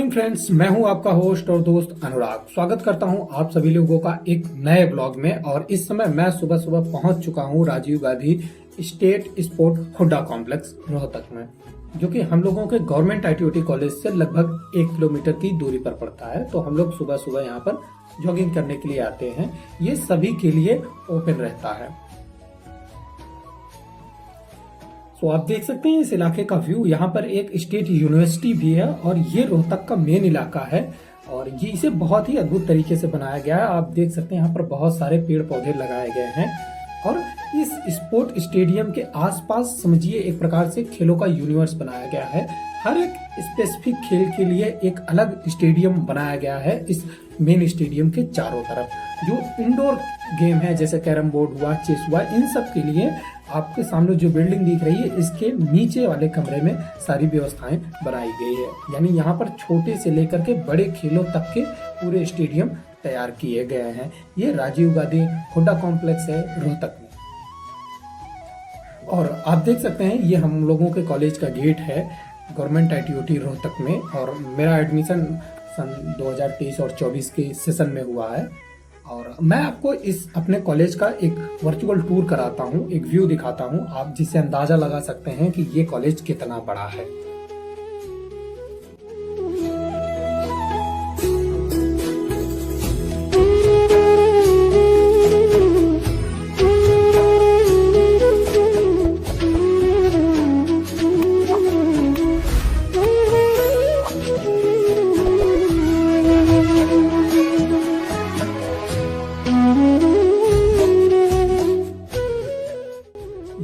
Morning friends, मैं हूं आपका होस्ट और दोस्त अनुराग। स्वागत करता हूं आप सभी लोगों का एक नए ब्लॉग में। और इस समय मैं सुबह सुबह पहुंच चुका हूं Rajiv Gandhi state sport Hooda complex Rohtak में, जो कि हम लोगों के गवर्नमेंट ITOT कॉलेज से लगभग 1 किलोमीटर की दूरी पर पड़ता है। तो हम लोग सुबह सुबह यहाँ पर जॉगिंग करने के लिए आते हैं। ये सभी के लिए ओपन रहता है। तो आप देख सकते हैं इस इलाके का व्यू। यहाँ पर एक स्टेट यूनिवर्सिटी भी है और ये रोहतक का मेन इलाका है और ये इसे बहुत ही अद्भुत तरीके से बनाया गया है। आप देख सकते हैं यहाँ पर बहुत सारे पेड़ पौधे लगाए गए हैं और इस स्पोर्ट स्टेडियम के आसपास समझिए एक प्रकार से खेलों का यूनिवर्स बनाया गया है। हर एक स्पेसिफिक खेल के लिए एक अलग स्टेडियम बनाया गया है इस मेन स्टेडियम के चारों तरफ। जो इंडोर गेम है जैसे कैरम बोर्ड हुआ, चेस हुआ, इन सब के लिए आपके सामने जो बिल्डिंग दिख रही है इसके नीचे वाले कमरे में सारी व्यवस्थाएं बनाई गई है। यानी यहाँ पर छोटे से लेकर के बड़े खेलों तक के पूरे स्टेडियम तैयार किए गए हैं। ये राजीव गांधी हुड्डा कॉम्प्लेक्स है रोहतक में। और आप देख सकते हैं ये हम लोगों के कॉलेज का गेट है गवर्नमेंट ITOT रोहतक में। और मेरा एडमिशन सन 2023 और 24 के सेशन में हुआ है। और मैं आपको इस अपने कॉलेज का एक वर्चुअल टूर कराता हूँ, एक व्यू दिखाता हूँ, आप जिससे अंदाजा लगा सकते हैं कि ये कॉलेज कितना बड़ा है।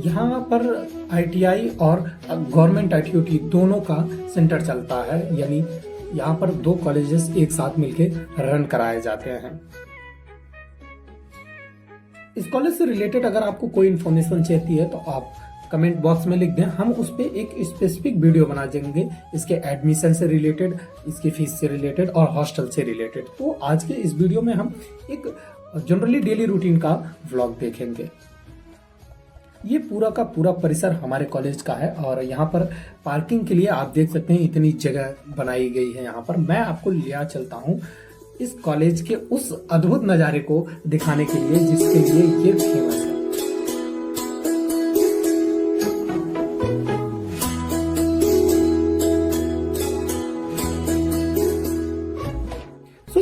यहाँ पर ITI और गवर्नमेंट ITOT दोनों का सेंटर चलता है। यानी यहाँ पर दो कॉलेजेस एक साथ मिलकर रन कराए जाते हैं। इस कॉलेज से रिलेटेड अगर आपको कोई इन्फॉर्मेशन चाहिए है तो आप कमेंट बॉक्स में लिख दें, हम उस पर एक स्पेसिफिक वीडियो बना देंगे इसके एडमिशन से रिलेटेड, इसकी फीस से रिलेटेड और हॉस्टल से रिलेटेड। तो आज के इस वीडियो में हम एक जनरली डेली रूटीन का व्लॉग देखेंगे। ये पूरा का पूरा परिसर हमारे कॉलेज का है और यहाँ पर पार्किंग के लिए आप देख सकते हैं इतनी जगह बनाई गई है। यहाँ पर मैं आपको लिया चलता हूँ इस कॉलेज के उस अद्भुत नज़ारे को दिखाने के लिए जिसके लिए ये फेमस है।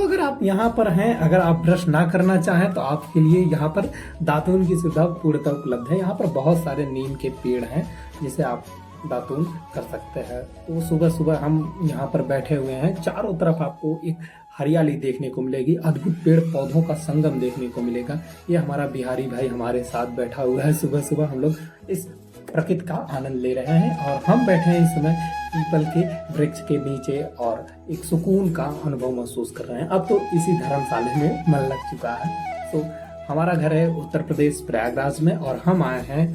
अगर आप यहाँ पर हैं, अगर आप ब्रश ना करना चाहें तो आपके लिए यहाँ पर दातून की सुविधा पूर्णतः उपलब्ध है। यहाँ पर बहुत सारे नीम के पेड़ हैं जिसे आप दातून कर सकते हैं। तो सुबह सुबह हम यहाँ पर बैठे हुए हैं, चारों तरफ आपको एक हरियाली देखने को मिलेगी, अद्भुत पेड़ पौधों का संगम देखने को मिलेगा। ये हमारा बिहारी भाई हमारे साथ बैठा हुआ है। सुबह सुबह हम लोग इस प्रकृति का आनंद ले रहे हैं और हम बैठे हैं इस समय पीपल के वृक्ष के नीचे और एक सुकून का अनुभव महसूस कर रहे हैं। अब तो इसी धर्मशाला में मन लग चुका है। तो हमारा घर है उत्तर प्रदेश प्रयागराज में और हम आए हैं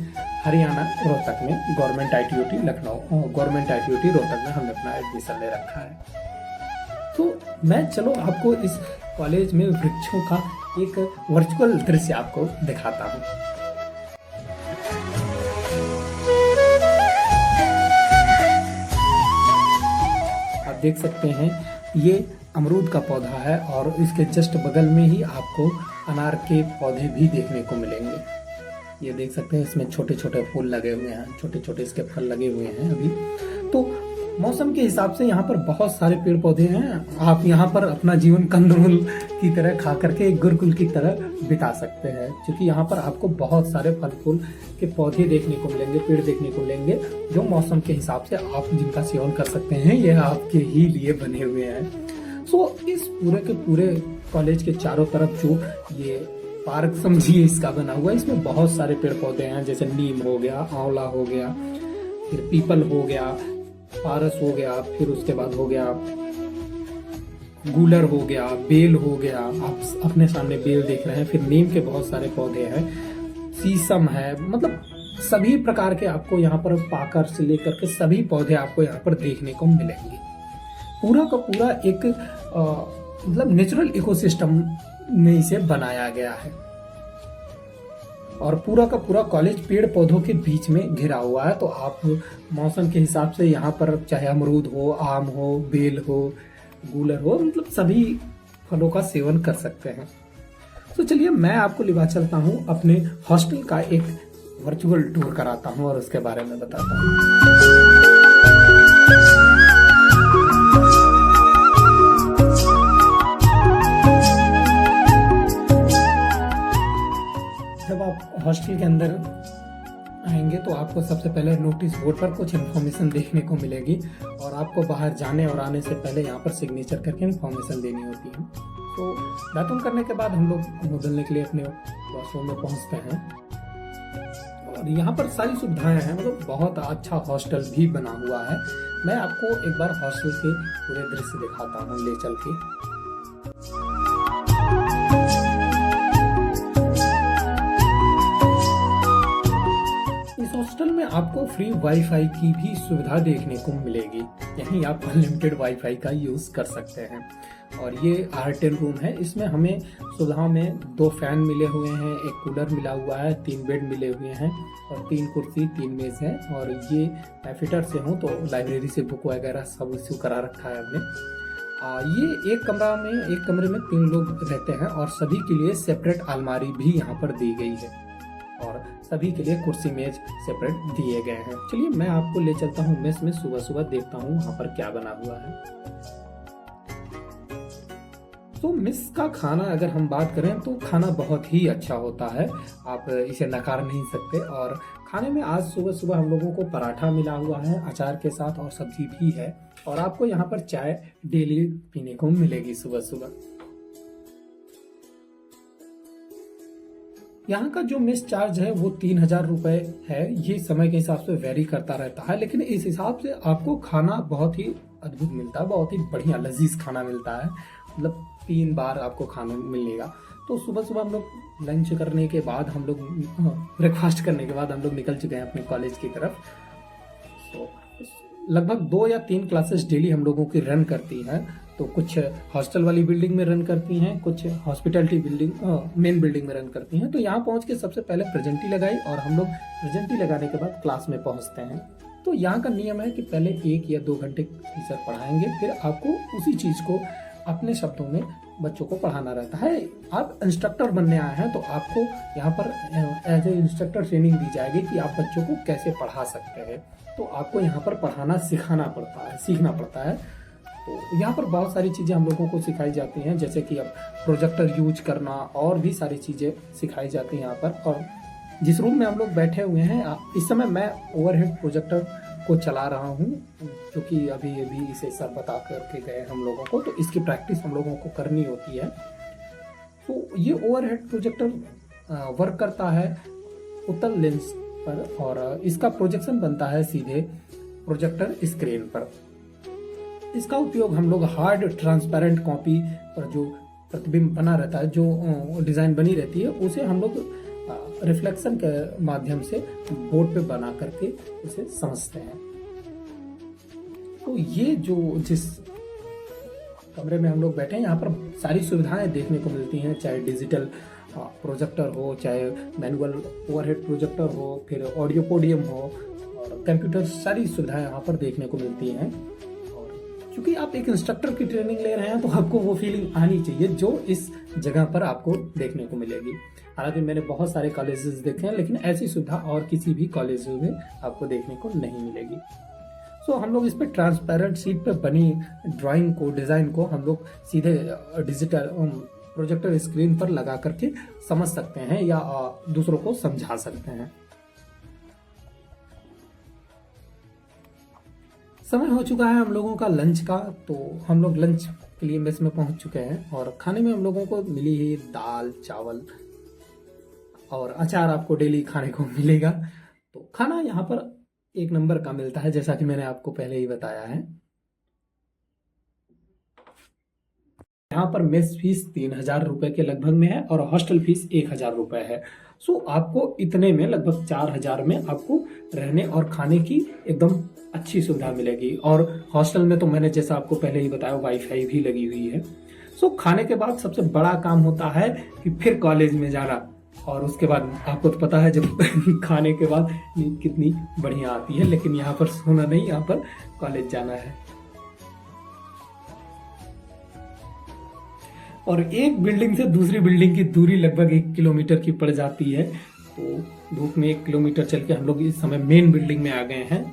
हरियाणा रोहतक में government ITOT Lucknow, government ITOT Rohtak में हमने अपना एडमिशन ले रखा है। तो मैं चलो आपको इस कॉलेज में वृक्षों का एक वर्चुअल दृश्य आपको दिखाता हूँ। देख सकते हैं ये अमरूद का पौधा है और इसके जस्ट बगल में ही आपको अनार के पौधे भी देखने को मिलेंगे। ये देख सकते हैं इसमें छोटे छोटे फूल लगे हुए हैं, छोटे छोटे इसके फल लगे हुए हैं अभी। तो मौसम के हिसाब से यहाँ पर बहुत सारे पेड़ पौधे हैं। आप यहाँ पर अपना जीवन कंदमूल की तरह खा करके एक गुरुकुल की तरह बिता सकते हैं, क्योंकि यहाँ पर आपको बहुत सारे फल फूल के पौधे देखने को मिलेंगे, पेड़ देखने को मिलेंगे, जो मौसम के हिसाब से आप जिनका सेवन कर सकते हैं। ये आपके ही लिए बने हुए हैं। सो इस पूरे के पूरे कॉलेज के चारों तरफ जो ये पार्क समझिए इसका बना हुआ है, इसमें बहुत सारे पेड़ पौधे हैं जैसे नीम हो गया, आंवला हो गया, फिर पीपल हो गया, पारस हो गया, फिर उसके बाद हो गया गूलर हो गया, बेल हो गया। आप अपने सामने बेल देख रहे हैं। फिर नीम के बहुत सारे पौधे हैं, शीशम है, मतलब सभी प्रकार के आपको यहाँ पर पाकर से लेकर के सभी पौधे आपको यहाँ पर देखने को मिलेंगे। पूरा का पूरा एक मतलब नेचुरल इकोसिस्टम में इसे बनाया गया है और पूरा का पूरा कॉलेज पेड़ पौधों के बीच में घिरा हुआ है। तो आप मौसम के हिसाब से यहाँ पर चाहे अमरूद हो, आम हो, बेल हो, गूलर हो, मतलब सभी फलों का सेवन कर सकते हैं। तो चलिए मैं आपको लिवा चलता हूँ अपने हॉस्टल का एक वर्चुअल टूर कराता हूँ और उसके बारे में बताता हूँ। जब आप हॉस्टल के अंदर आएंगे तो आपको सबसे पहले नोटिस बोर्ड पर कुछ इन्फॉर्मेशन देखने को मिलेगी और आपको बाहर जाने और आने से पहले यहाँ पर सिग्नेचर करके इन्फॉर्मेशन देनी होती है। तो दातुन करने के बाद हम लोग बदलने के लिए अपने वॉशरूम में पहुँचते हैं और यहाँ पर सारी सुविधाएं हैं, मतलब बहुत अच्छा हॉस्टल भी बना हुआ है। मैं आपको एक बार हॉस्टल के पूरे दृश्य दिखाता हूँ ले चल के। हॉस्टल में आपको फ्री वाईफाई की भी सुविधा देखने को मिलेगी। यहीं आप अनलिमिटेड वाईफाई का यूज कर सकते हैं। और ये R10 रूम है। इसमें हमें सुविधा में 2 फैन मिले हुए हैं, एक कूलर मिला हुआ है, 3 बेड मिले हुए हैं और 3 कुर्सी 3 मेज है। और ये मैं फिटर से हूँ तो लाइब्रेरी से बुक वगैरह सब इश्यू करा रखा है हमने। ये एक कमरे में 3 लोग रहते हैं और सभी के लिए सेपरेट अलमारी भी यहाँ पर दी गई है और सभी के लिए कुर्सी मेज सेपरेट दिए गए हैं। चलिए मैं आपको ले चलता हूँ मेस में, सुबह सुबह देखता हूँ वहाँ पर क्या बना हुआ है। तो मेस का खाना अगर हम बात करें तो खाना बहुत ही अच्छा होता है, आप इसे नकार नहीं सकते। और खाने में आज सुबह सुबह हम लोगों को पराठा मिला हुआ है अचार के साथ और सब्जी भी है और आपको यहाँ पर चाय डेली पीने को मिलेगी सुबह सुबह। यहाँ का जो मेस चार्ज है वो 3000 रुपए है। ये समय के हिसाब से वेरी करता रहता है, लेकिन इस हिसाब से आपको खाना बहुत ही अद्भुत मिलता है, बहुत ही बढ़िया लजीज खाना मिलता है। मतलब 3 बार आपको खाना मिलेगा। तो सुबह सुबह हम लोग लंच करने के बाद हम लोग ब्रेकफास्ट करने के बाद हम लोग निकल चुके हैं अपने कॉलेज की तरफ। तो लगभग 2 या 3 क्लासेस डेली हम लोगों की रन करती हैं। तो कुछ हॉस्टल वाली बिल्डिंग में रन करती हैं, कुछ हॉस्पिटैलिटी बिल्डिंग मेन बिल्डिंग में रन करती हैं। तो यहाँ पहुँच के सबसे पहले प्रेजेंटी लगाई और हम लोग प्रेजेंटी लगाने के बाद क्लास में पहुँचते हैं। तो यहाँ का नियम है कि पहले 1 या 2 घंटे टीचर पढ़ाएंगे, फिर आपको उसी चीज़ को अपने शब्दों में बच्चों को पढ़ाना रहता है। आप इंस्ट्रक्टर बनने आए हैं तो आपको यहाँ पर एज ए इंस्ट्रक्टर ट्रेनिंग दी जाएगी कि आप बच्चों को कैसे पढ़ा सकते हैं। तो आपको यहाँ पर पढ़ाना सिखाना पड़ता है, सीखना पड़ता है। तो यहाँ पर बहुत सारी चीज़ें हम लोगों को सिखाई जाती हैं, जैसे कि अब प्रोजेक्टर यूज करना और भी सारी चीज़ें सिखाई जाती हैं यहाँ पर। और जिस रूम में हम लोग बैठे हुए हैं इस समय मैं ओवरहेड प्रोजेक्टर को चला रहा हूँ, क्योंकि अभी इसे सर बता करके गए हम लोगों को, तो इसकी प्रैक्टिस हम लोगों को करनी होती है। तो ये ओवरहेड प्रोजेक्टर वर्क करता है उत्तल लेंस पर और इसका प्रोजेक्शन बनता है सीधे प्रोजेक्टर स्क्रीन पर। इसका उपयोग हम लोग हार्ड ट्रांसपेरेंट कॉपी पर जो प्रतिबिंब बना रहता है, जो डिजाइन बनी रहती है, उसे हम लोग रिफ्लेक्शन के माध्यम से बोर्ड पे बना करके उसे समझते हैं। तो ये जो जिस कमरे में हम लोग बैठे हैं यहाँ पर सारी सुविधाएं देखने को मिलती हैं, चाहे डिजिटल प्रोजेक्टर हो, चाहे मैनुअल ओवरहेड प्रोजेक्टर हो, फिर ऑडियो पोडियम हो और कंप्यूटर, सारी सुविधाएं यहाँ पर देखने को मिलती हैं। क्योंकि आप एक इंस्ट्रक्टर की ट्रेनिंग ले रहे हैं तो आपको वो फीलिंग आनी चाहिए जो इस जगह पर आपको देखने को मिलेगी। हालांकि मैंने बहुत सारे कॉलेजेस देखे हैं, लेकिन ऐसी सुविधा और किसी भी कॉलेज में आपको देखने को नहीं मिलेगी। सो हम लोग इस पे ट्रांसपेरेंट शीट पे बनी ड्राइंग को, डिजाइन को हम लोग सीधे डिजिटल प्रोजेक्टर स्क्रीन पर लगा करके समझ सकते हैं या दूसरों को समझा सकते हैं। समय हो चुका है हम लोगों का लंच का, तो हम लोग लंच के लिए मेस में पहुंच चुके हैं और खाने में हम लोगों को मिली है दाल, चावल और अचार आपको डेली खाने को मिलेगा। तो खाना यहाँ पर 1 नंबर का मिलता है, जैसा कि मैंने आपको पहले ही बताया है। यहाँ पर मेस फीस 3000 रुपए के लगभग में है और हॉस्टल फीस 1000 रुपए है। सो आपको इतने में लगभग 4000 में आपको रहने और खाने की एकदम अच्छी सुविधा मिलेगी। और हॉस्टल में तो मैंने जैसा आपको पहले ही बताया वाईफाई भी लगी हुई है। सो खाने के बाद सबसे बड़ा काम होता है कि फिर कॉलेज में जाना, और उसके बाद आपको तो पता है जब खाने के बाद नींद कितनी बढ़िया आती है, लेकिन यहाँ पर सोना नहीं, यहाँ पर कॉलेज जाना है। और एक बिल्डिंग से दूसरी बिल्डिंग की दूरी लगभग 1 किलोमीटर की पड़ जाती है। तो धूप में 1 किलोमीटर चल के हम लोग इस समय मेन बिल्डिंग में आ गए हैं।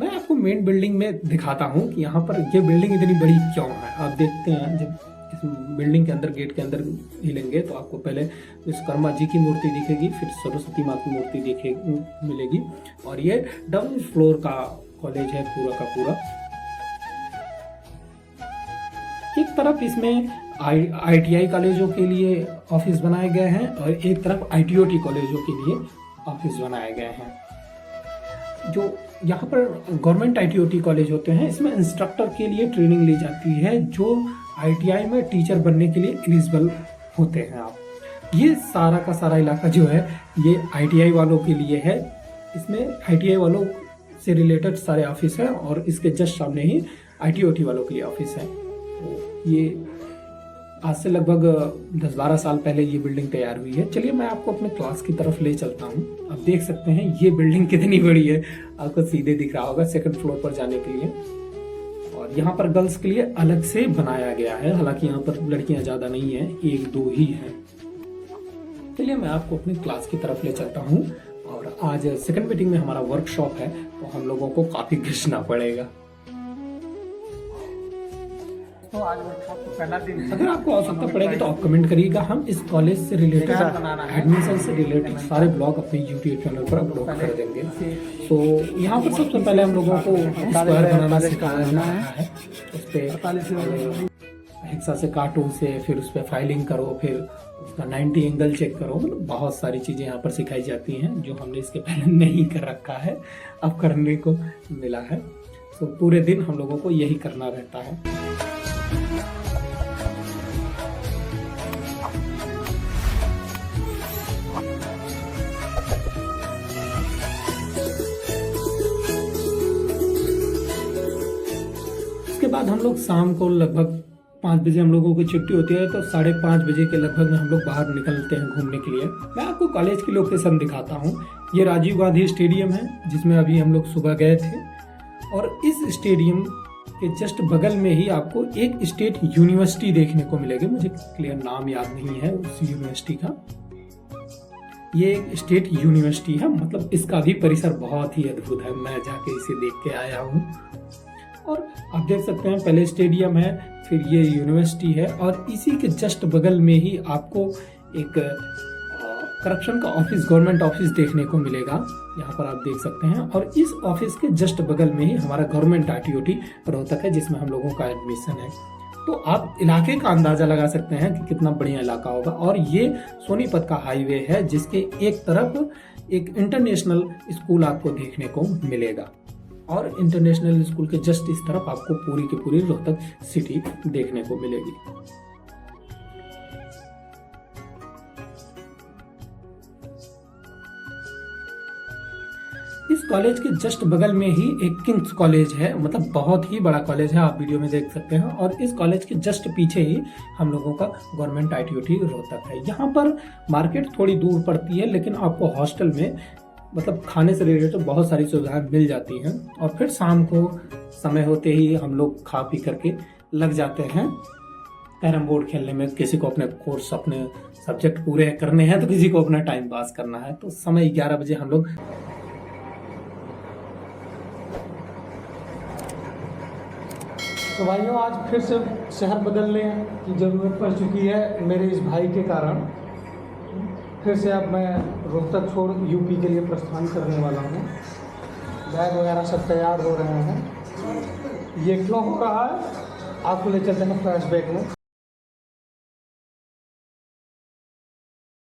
मैं आपको मेन बिल्डिंग में दिखाता हूँ कि यहाँ पर ये बिल्डिंग इतनी बड़ी क्यों है। आप देखते हैं जब इस बिल्डिंग के अंदर गेट के अंदर हिलेंगे तो आपको पहले विश्वकर्मा जी की मूर्ति दिखेगी, फिर सरस्वती माँ की मूर्ति मिलेगी। और ये डाउन फ्लोर का कॉलेज है पूरा का पूरा। एक तरफ इसमें ITI कॉलेजों के लिए ऑफिस बनाए गए हैं और एक तरफ ITOT कॉलेजों के लिए ऑफिस बनाए गए हैं। जो यहाँ पर गवर्नमेंट ITOT कॉलेज होते हैं, इसमें इंस्ट्रक्टर के लिए ट्रेनिंग ली जाती है, जो ITI में टीचर बनने के लिए एलिजिबल होते हैं। आप ये सारा का सारा इलाका जो है ये ITI वालों के लिए है। इसमें ITI वालों से रिलेटेड सारे ऑफिस हैं और इसके जस्ट सामने ही ITOT वालों के लिए ऑफिस है। तो ये आज से लगभग 10-12 साल पहले ये बिल्डिंग तैयार हुई है। चलिए मैं आपको अपने क्लास की तरफ ले चलता हूँ। आप देख सकते हैं ये बिल्डिंग कितनी बड़ी है, आपको सीधे दिख रहा होगा सेकंड फ्लोर पर जाने के लिए। और यहाँ पर गर्ल्स के लिए अलग से बनाया गया है, हालांकि यहाँ पर लड़कियां ज्यादा नहीं है, 1-2 ही है। चलिए मैं आपको अपनी क्लास की तरफ ले चलता हूँ। और आज सेकंड मीटिंग में हमारा वर्कशॉप है तो हम लोगों को काफी घिसना पड़ेगा। तो आज वर्कशॉप का पहला दिन है। अगर आपको आवश्यकता पड़ेगी तो आप कमेंट करिएगा। हम इस कॉलेज से रिलेटेड, एडमिशन से रिलेटेड सारे ब्लॉग अपने YouTube चैनल पर अपलोड कर देंगे। तो यहाँ पर सबसे पहले हम लोगों को स्क्वायर बनाना सिखाना है। उस पर हेक्सा से काटो उसे, फिर उस पर फाइलिंग करो, फिर उसका 90 एंगल चेक करो। मतलब बहुत सारी चीजें यहाँ पर सिखाई जाती हैं जो हमने इसके पहले नहीं कर रखा है, अब करने को मिला है। तो पूरे दिन हम लोगों को यही करना रहता है। उसके बाद हम लोग शाम को लगभग 5 बजे हम लोगों की छुट्टी होती है, तो 5:30 बजे के लगभग में हम लोग बाहर निकलते हैं घूमने के लिए। मैं आपको कॉलेज की लोकेशन दिखाता हूँ। ये राजीव गांधी स्टेडियम है जिसमें अभी हम लोग सुबह गए थे। और इस स्टेडियम के जस्ट बगल में ही आपको एक स्टेट यूनिवर्सिटी देखने को मिलेगी। मुझे क्लियर नाम याद नहीं है उस यूनिवर्सिटी का। ये एक स्टेट यूनिवर्सिटी है, मतलब इसका भी परिसर बहुत ही अद्भुत है। मैं जाके इसे देख के आया हूँ। और आप देख सकते हैं पहले स्टेडियम है, फिर ये यूनिवर्सिटी है और इसी के जस्ट बगल में ही आपको एक करप्शन का ऑफिस, गवर्नमेंट ऑफिस देखने को मिलेगा। यहाँ पर आप देख सकते हैं। और इस ऑफिस के जस्ट बगल में ही हमारा गवर्नमेंट ITOT रोहतक है जिसमें हम लोगों का एडमिशन है। तो आप इलाके का अंदाजा लगा सकते हैं कि कितना बढ़िया इलाका होगा। और ये सोनीपत का हाईवे है जिसके एक तरफ एक इंटरनेशनल स्कूल आपको देखने को मिलेगा और इंटरनेशनल स्कूल के जस्ट इस तरफ आपको पूरी की पूरी रोहतक सिटी देखने को मिलेगी। इस कॉलेज के जस्ट बगल में ही एक किंग्स कॉलेज है, मतलब बहुत ही बड़ा कॉलेज है, आप वीडियो में देख सकते हैं। और इस कॉलेज के जस्ट पीछे ही हम लोगों का गवर्नमेंट ITOT रोहतक है। यहाँ पर मार्केट थोड़ी दूर पड़ती है, लेकिन आपको हॉस्टल में मतलब खाने से रिलेटेड बहुत सारी सुविधाएं मिल जाती हैं। और फिर शाम को समय होते ही हम लोग खा पी करके लग जाते हैं कैरम बोर्ड खेलने में। किसी को अपने कोर्स, अपने सब्जेक्ट पूरे करने हैं तो किसी को अपना टाइम पास करना है। तो समय 11 बजे हम लोग तो भाइयों आज फिर से शहर बदलने की ज़रूरत पड़ चुकी है मेरे इस भाई के कारण। फिर से अब मैं रोहतक छोड़ UP के लिए प्रस्थान करने वाला हूँ। बैग वगैरह सब तैयार हो रहे हैं। ये क्यों हो रहा है आपको ले चलते हैं फ्लैशबैक में।